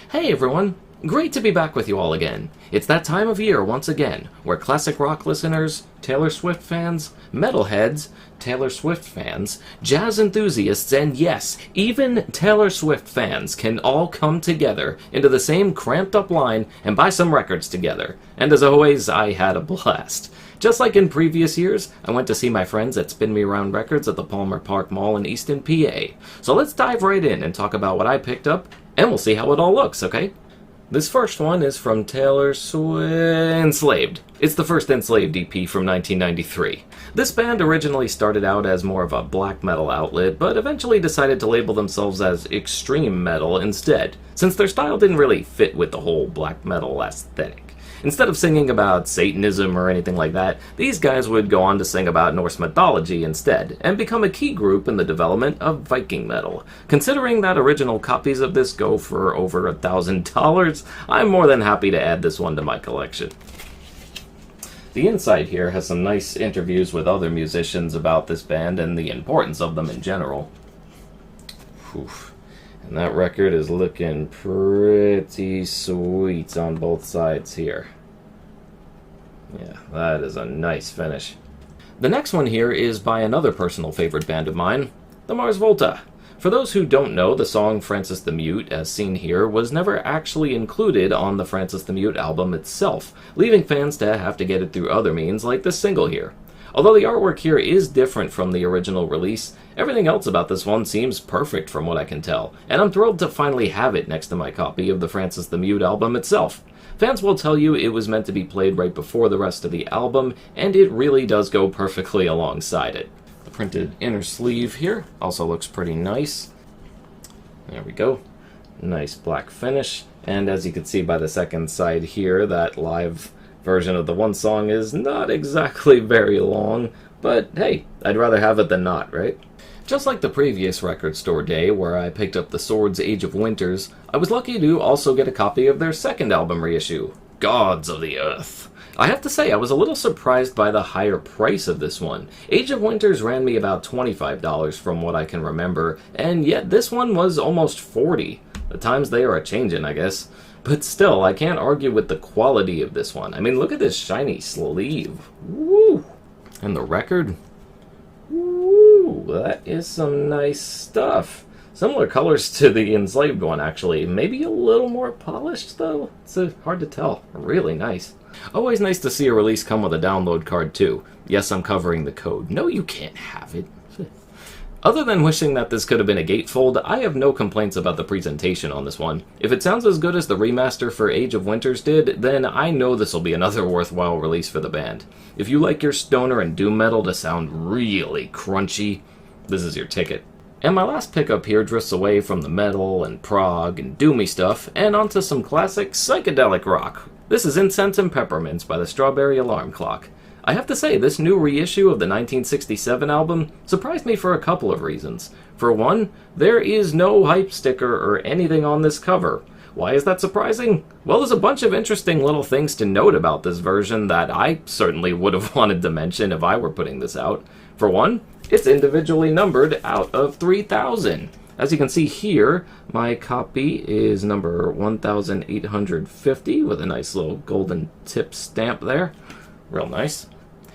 Hey everyone! Great to be back with you all again. It's that time of year once again, where classic rock listeners, Taylor Swift fans, metalheads, Taylor Swift fans, jazz enthusiasts, and yes, even Taylor Swift fans can all come together into the same cramped up line and buy some records together. And as always, I had a blast. Just like in previous years, I went to see my friends at Spin Me Around Records at the Palmer Park Mall in Easton, PA. So let's dive right in and talk about what I picked up, and we'll see how it all looks, okay? This first one is from Taylor Swift Enslaved. It's the first Enslaved EP from 1993. This band originally started out as more of a black metal outlet, but eventually decided to label themselves as extreme metal instead, since their style didn't really fit with the whole black metal aesthetic. Instead of singing about Satanism or anything like that, these guys would go on to sing about Norse mythology instead, and become a key group in the development of Viking metal. Considering that original copies of this go for over $1,000, I'm more than happy to add this one to my collection. The inside here has some nice interviews with other musicians about this band and the importance of them in general. Whew. And that record is looking pretty sweet on both sides here. Yeah, that is a nice finish. The next one here is by another personal favorite band of mine, the Mars Volta. For those who don't know, the song Francis the Mute, as seen here, was never actually included on the Francis the Mute album itself, leaving fans to have to get it through other means like this single here. Although the artwork here is different from the original release, everything else about this one seems perfect from what I can tell, and I'm thrilled to finally have it next to my copy of the Francis the Mute album itself. Fans will tell you it was meant to be played right before the rest of the album, and it really does go perfectly alongside it. The printed inner sleeve here also looks pretty nice. There we go. Nice black finish, and as you can see by the second side here, that live version of the one song is not exactly very long, but hey, I'd rather have it than not, right? Just like the previous record store day where I picked up the Swords Age of Winters, I was lucky to also get a copy of their second album reissue, Gods of the Earth. I have to say, I was a little surprised by the higher price of this one. Age of Winters ran me about $25 from what I can remember, and yet this one was almost $40. The times they are a-changin', I guess. But still, I can't argue with the quality of this one. I mean, look at this shiny sleeve. Woo! And the record? Woo! That is some nice stuff. Similar colors to the Enslaved one, actually. Maybe a little more polished, though? It's hard to tell. Really nice. Always nice to see a release come with a download card, too. Yes, I'm covering the code. No, you can't have it. Other than wishing that this could have been a gatefold, I have no complaints about the presentation on this one. If it sounds as good as the remaster for Age of Winters did, then I know this will be another worthwhile release for the band. If you like your stoner and doom metal to sound really crunchy, this is your ticket. And my last pickup here drifts away from the metal and prog and doomy stuff, and onto some classic psychedelic rock. This is Incense and Peppermints by the Strawberry Alarm Clock. I have to say, this new reissue of the 1967 album surprised me for a couple of reasons. For one, there is no hype sticker or anything on this cover. Why is that surprising? Well, there's a bunch of interesting little things to note about this version that I certainly would have wanted to mention if I were putting this out. For one, it's individually numbered out of 3,000. As you can see here, my copy is number 1850 with a nice little golden tip stamp there. Real nice.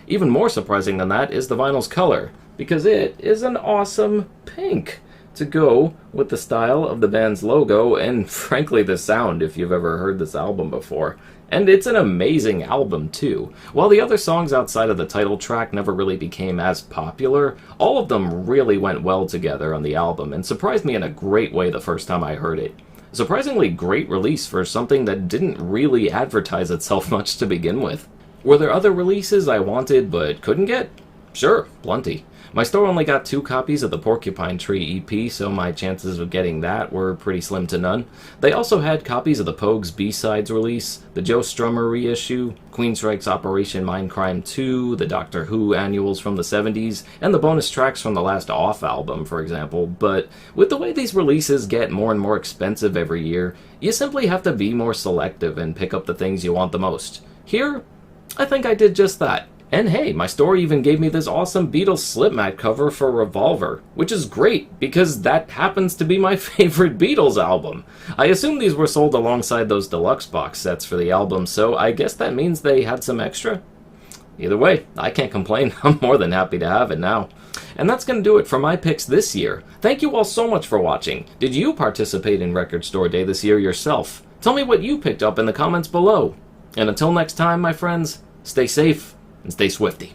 Even more surprising than that is the vinyl's color, because it is an awesome pink to go with the style of the band's logo and frankly the sound if you've ever heard this album before. And it's an amazing album too. While the other songs outside of the title track never really became as popular, all of them really went well together on the album and surprised me in a great way the first time I heard it. Surprisingly great release for something that didn't really advertise itself much to begin with. Were there other releases I wanted but couldn't get? Sure, plenty. My store only got 2 copies of the Porcupine Tree EP, so my chances of getting that were pretty slim to none. They also had copies of the Pogues B-Sides release, the Joe Strummer reissue, Queensryche's Operation Mindcrime 2, the Doctor Who annuals from the 70s, and the bonus tracks from the last Off album, for example. But with the way these releases get more and more expensive every year, you simply have to be more selective and pick up the things you want the most. Here, I think I did just that. And hey, my store even gave me this awesome Beatles slip mat cover for Revolver, which is great because that happens to be my favorite Beatles album. I assume these were sold alongside those deluxe box sets for the album, so I guess that means they had some extra? Either way, I can't complain. I'm more than happy to have it now. And that's going to do it for my picks this year. Thank you all so much for watching. Did you participate in Record Store Day this year yourself? Tell me what you picked up in the comments below. And until next time, my friends, stay safe and stay swifty.